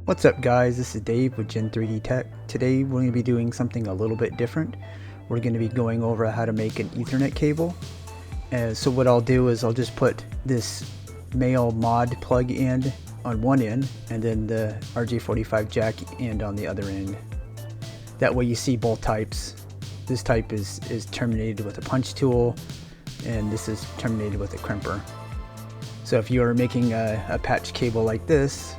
What's up guys, this is Dave with Gen 3D Tech. Today we're going to be doing something a little bit different. We're going to be going over how to make an Ethernet cable. So what I'll do is I'll just put this male mod plug end on one end and then the Rj45 jack end on the other end. That way you see both types. This type is terminated with a punch tool and this is terminated with a crimper. So if you're making a patch cable like this,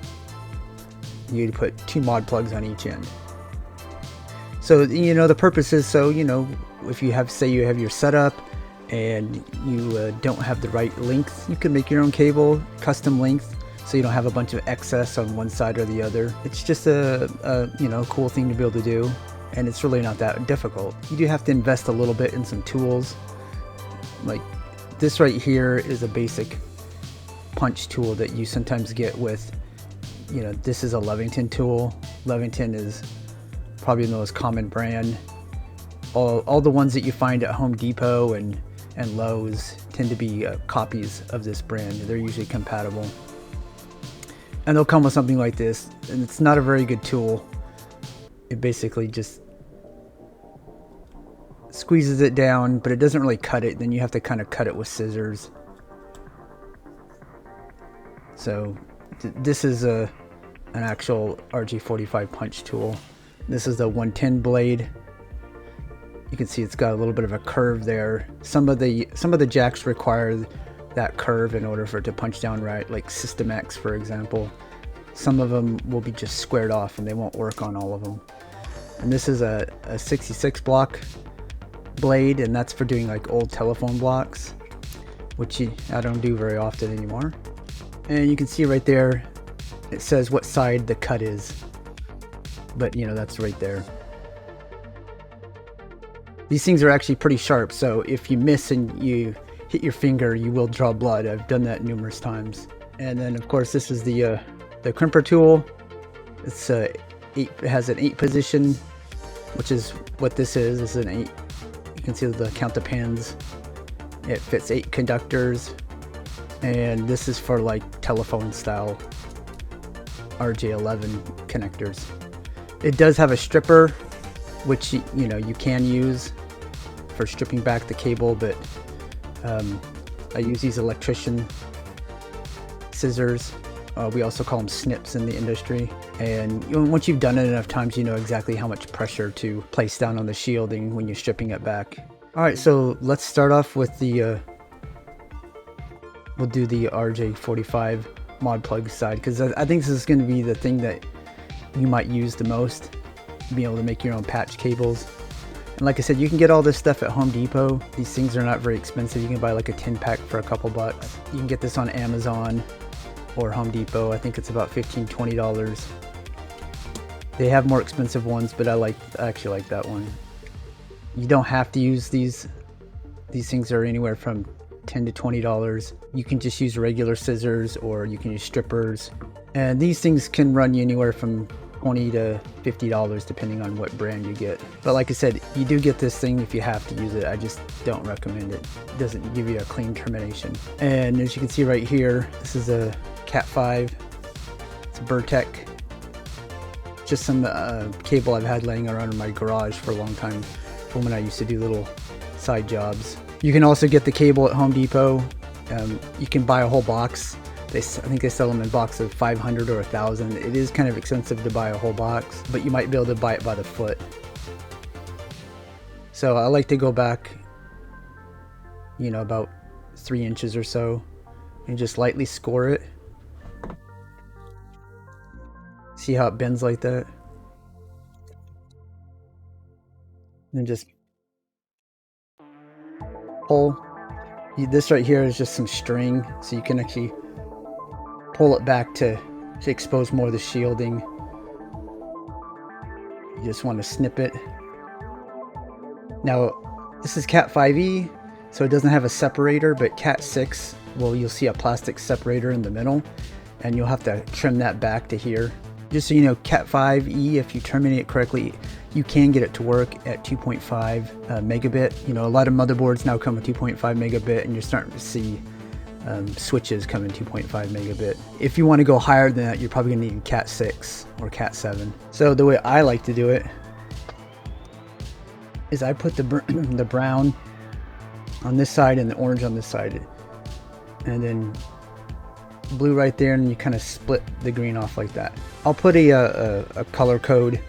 you'd put two mod plugs on each end. So the purpose is so if you have, say you have your setup and you don't have the right length, you can make your own cable, custom length, so you don't have a bunch of excess on one side or the other. It's just a cool thing to be able to do, and it's really not that difficult. You do have to invest a little bit in some tools. Like this right here is a basic punch tool that you sometimes get with, this is a Levington tool. Levington is probably the most common brand. All the ones that you find at Home Depot and Lowe's tend to be copies of this brand. They're usually compatible. And they'll come with something like this, and it's not a very good tool. It basically just squeezes it down, but it doesn't really cut it. Then you have to kind of cut it with scissors. So this is an actual Rj45 punch tool. This is the 110 blade. You can see it's got a little bit of a curve there. Some of the jacks require that curve in order for it to punch down right, like System X for example. Some of them will be just squared off and they won't work on all of them. And this is a 66 block blade, and that's for doing like old telephone blocks, which I don't do very often anymore. And you can see right there, it says what side the cut is, but that's right there. These things are actually pretty sharp, so if you miss and you hit your finger, you will draw blood. I've done that numerous times. And then of course this is the Crimper Tool. It's it has an 8 position, which is what this is. This is an 8. You can see the count the pins. It fits 8 conductors. And this is for like telephone style RJ11 connectors. It does have a stripper, which you can use for stripping back the cable, but I use these electrician scissors. We also call them snips in the industry. And once you've done it enough times, you know exactly how much pressure to place down on the shielding when you're stripping it back. All right, so let's start off with the we'll do the Rj45 Mod Plug side, because I think this is going to be the thing that you might use the most, being able to make your own patch cables. And like I said, you can get all this stuff at Home Depot. These things are not very expensive. You can buy like a 10 pack for a couple bucks. You can get this on Amazon or Home Depot. I think it's about $15–20. They have more expensive ones, but I actually like that one. You don't have to use these. These things are anywhere from $10–20. You can just use regular scissors, or you can use strippers, and these things can run you anywhere from $20 to $50 depending on what brand you get. But like I said, you do get this thing if you have to use it. I just don't recommend it. It doesn't give you a clean termination. And as you can see right here, this is a Cat 5. It's a Burtec. Just some cable I've had laying around in my garage for a long time from when I used to do little side jobs. You can also get the cable at Home Depot. You can buy a whole box. I think they sell them in boxes of 500 or 1,000. It is kind of expensive to buy a whole box, but you might be able to buy it by the foot. So I like to go back, about 3 inches or so, and just lightly score it. See how it bends like that? And just pull. This right here is just some string, so you can actually pull it back to expose more of the shielding. You just want to snip it. Now this is Cat 5e, so it doesn't have a separator, but Cat 6, well, you'll see a plastic separator in the middle, and you'll have to trim that back to here. Just so you know, Cat 5e, if you terminate it correctly, you can get it to work at 2.5 megabit. A lot of motherboards now come with 2.5 megabit, and you're starting to see switches come in 2.5 megabit. If you want to go higher than that, you're probably going to need Cat 6 or Cat 7. So the way I like to do it is I put the brown on this side and the orange on this side, and then blue right there, and you kind of split the green off like that. I'll put a color code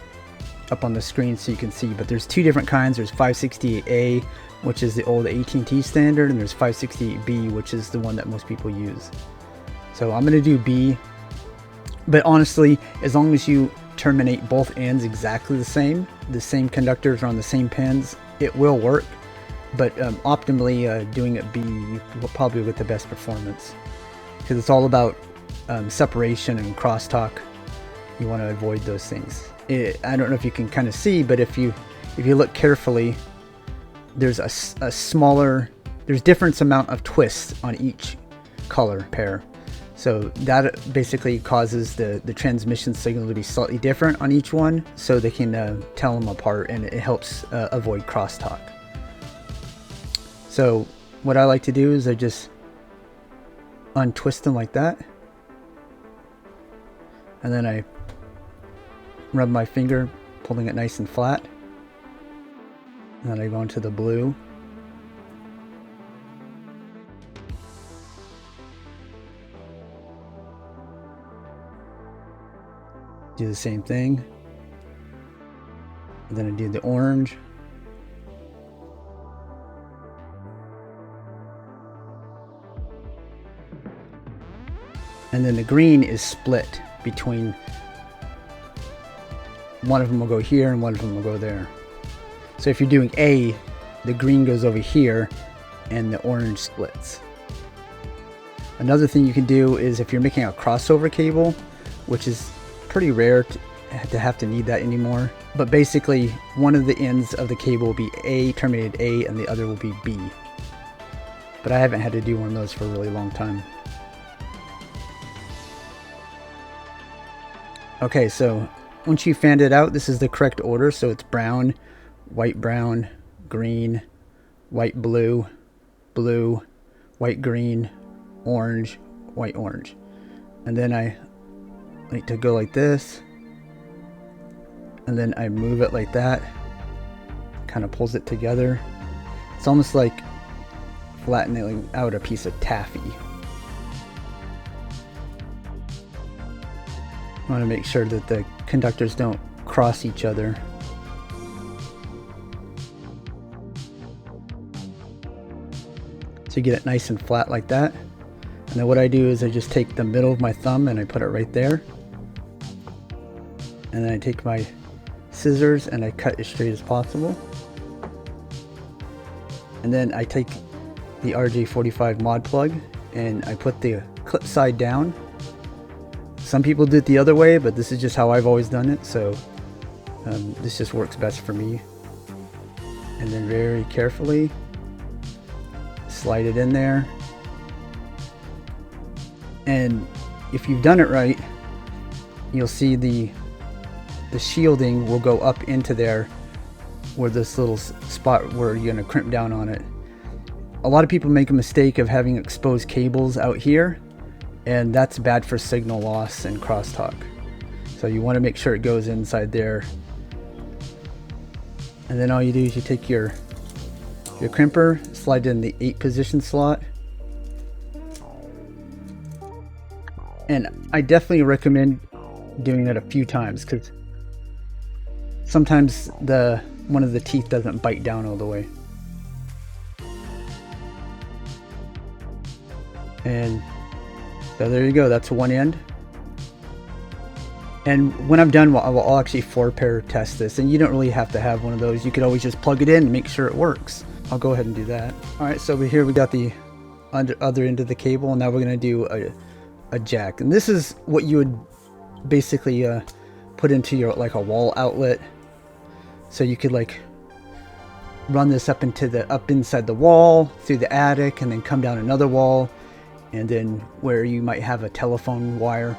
up on the screen so you can see, but there's two different kinds. There's 568A, which is the old AT&T standard, and there's 568B, which is the one that most people use. So I'm going to do B, but honestly, as long as you terminate both ends exactly the same conductors are on the same pins, it will work. But optimally doing it B, you will probably get the best performance, because it's all about separation and crosstalk. You want to avoid those things. I don't know if you can kind of see, but if you look carefully, there's there's different amount of twists on each color pair. So that basically causes the transmission signal to be slightly different on each one, so they can tell them apart, and it helps avoid crosstalk. So what I like to do is I just untwist them like that, and then I rub my finger, pulling it nice and flat, and then I go into the blue. Do the same thing, and then I do the orange. And then the green is split between, one of them will go here and one of them will go there. So if you're doing A, the green goes over here and the orange splits. Another thing you can do is if you're making a crossover cable, which is pretty rare to have to need that anymore, but basically one of the ends of the cable will be A, terminated A, and the other will be B. But I haven't had to do one of those for a really long time. Okay, so once you fanned it out, this is the correct order. So it's brown, green, white, blue, white, green, orange, white, orange. And then I like to go like this, and then I move it like that, kind of pulls it together. It's almost like flattening out a piece of taffy. I want to make sure that the conductors don't cross each other. So you get it nice and flat like that. And then what I do is I just take the middle of my thumb and I put it right there. And then I take my scissors and I cut as straight as possible. And then I take the Rj45 Mod Plug and I put the clip side down. Some people do it the other way, but this is just how I've always done it, so this just works best for me. And then very carefully slide it in there. And if you've done it right, you'll see the shielding will go up into there, where this little spot where you're going to crimp down on it. A lot of people make a mistake of having exposed cables out here, and that's bad for signal loss and crosstalk. So you want to make sure it goes inside there. And then all you do is you take your crimper, slide it in the 8 position slot. And I definitely recommend doing it a few times, because sometimes one of the teeth doesn't bite down all the way. And so there you go, that's one end. And when I'm done, I'll actually 4-pair test this, and you don't really have to have one of those. You could always just plug it in and make sure it works. I'll go ahead and do that. Alright, so over here we got the other end of the cable, and now we're going to do a jack. And this is what you would basically put into your, like, a wall outlet. So you could like run this up inside the wall, through the attic, and then come down another wall, and then where you might have a telephone wire.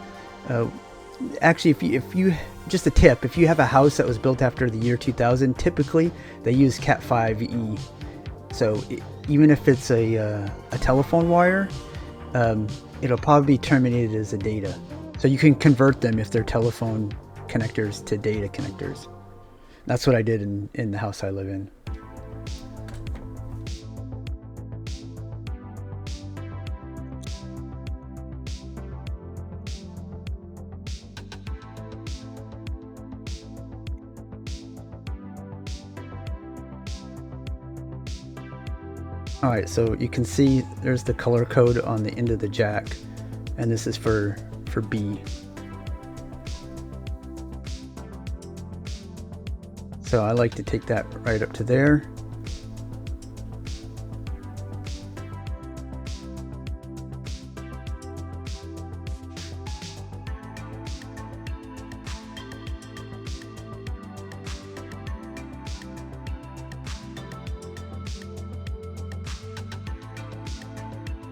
Actually, if you just a tip, if you have a house that was built after the year 2000, typically they use Cat 5e. So even if it's a telephone wire, it'll probably be terminated as a data. So you can convert them if they're telephone connectors to data connectors. That's what I did in the house I live in. Alright, so you can see there's the color code on the end of the jack, and this is for B. So I like to take that right up to there.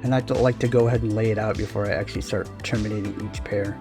And I like to go ahead and lay it out before I actually start terminating each pair.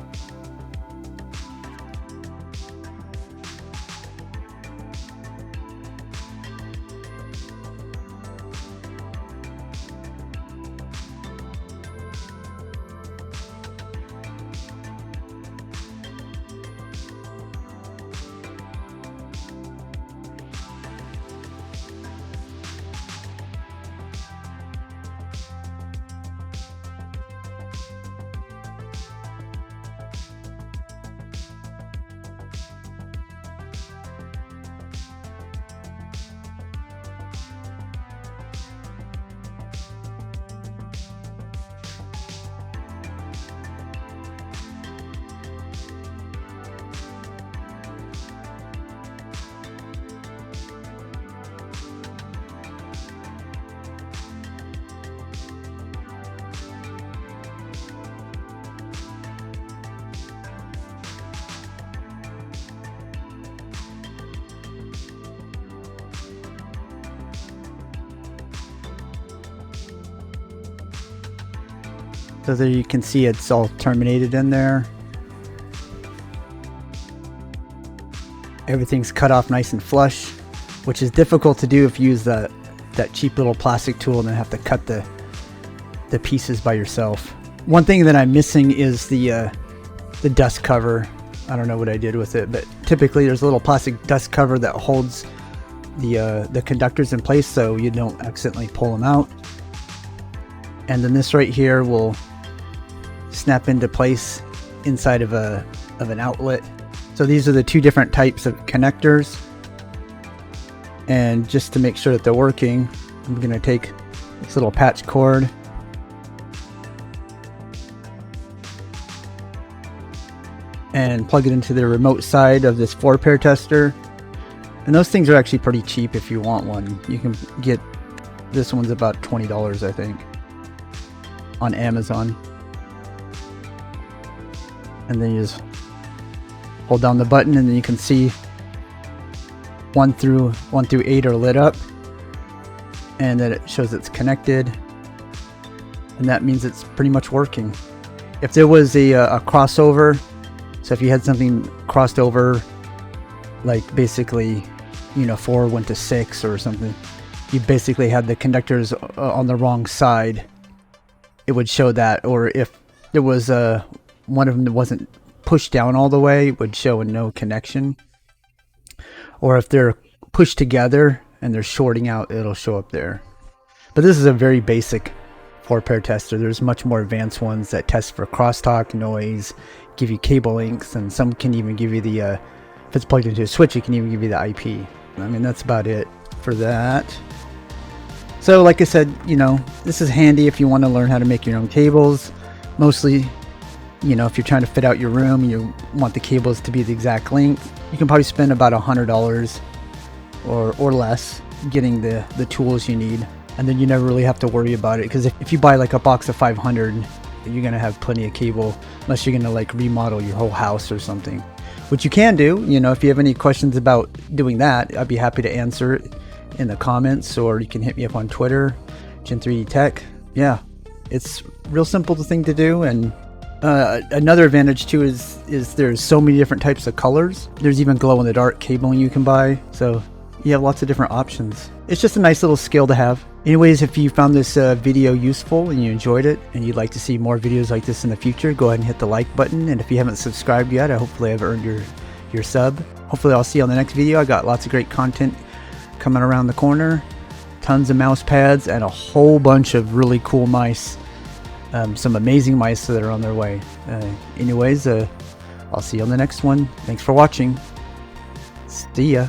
So there you can see it's all terminated in there. Everything's cut off nice and flush, which is difficult to do if you use that cheap little plastic tool and then have to cut the pieces by yourself. One thing that I'm missing is the dust cover. I don't know what I did with it, but typically there's a little plastic dust cover that holds the conductors in place so you don't accidentally pull them out. And then this right here will snap into place inside of an outlet. So these are the two different types of connectors, and just to make sure that they're working, I'm going to take this little patch cord and plug it into the remote side of this 4-pair tester. And those things are actually pretty cheap if you want one. You can get, this one's about $20 I think on Amazon. And then you just hold down the button and then you can see 1 through 8 are lit up, and then it shows it's connected, and that means it's pretty much working. If there was a crossover, so if you had something crossed over, like basically 4 went to 6 or something, you basically had the conductors on the wrong side, it would show that. Or if there was one of them that wasn't pushed down all the way, it would show a no connection. Or if they're pushed together and they're shorting out, it'll show up there. But this is a very basic 4-pair tester. There's much more advanced ones that test for crosstalk, noise, give you cable lengths, and some can even give you the if it's plugged into a switch, it can even give you the IP. I mean, that's about it for that. So like I said, this is handy if you want to learn how to make your own cables. Mostly, if you're trying to fit out your room and you want the cables to be the exact length, you can probably spend about $100 or less getting the tools you need. And then you never really have to worry about it, because if you buy like a box of 500, you're going to have plenty of cable, unless you're going to like remodel your whole house or something, which you can do. If you have any questions about doing that, I'd be happy to answer it in the comments, or you can hit me up on Twitter, Gen3D Tech. Yeah, it's real simple thing to do. And another advantage too is there's so many different types of colors. There's even glow in the dark cabling you can buy, so you have lots of different options. It's just a nice little skill to have. Anyways, if you found this video useful and you enjoyed it and you'd like to see more videos like this in the future, go ahead and hit the like button. And if you haven't subscribed yet, hopefully I've earned your sub. Hopefully I'll see you on the next video. I got lots of great content coming around the corner. Tons of mouse pads and a whole bunch of really cool mice. Some amazing mice that are on their way. Anyways, I'll see you on the next one. Thanks for watching. See ya.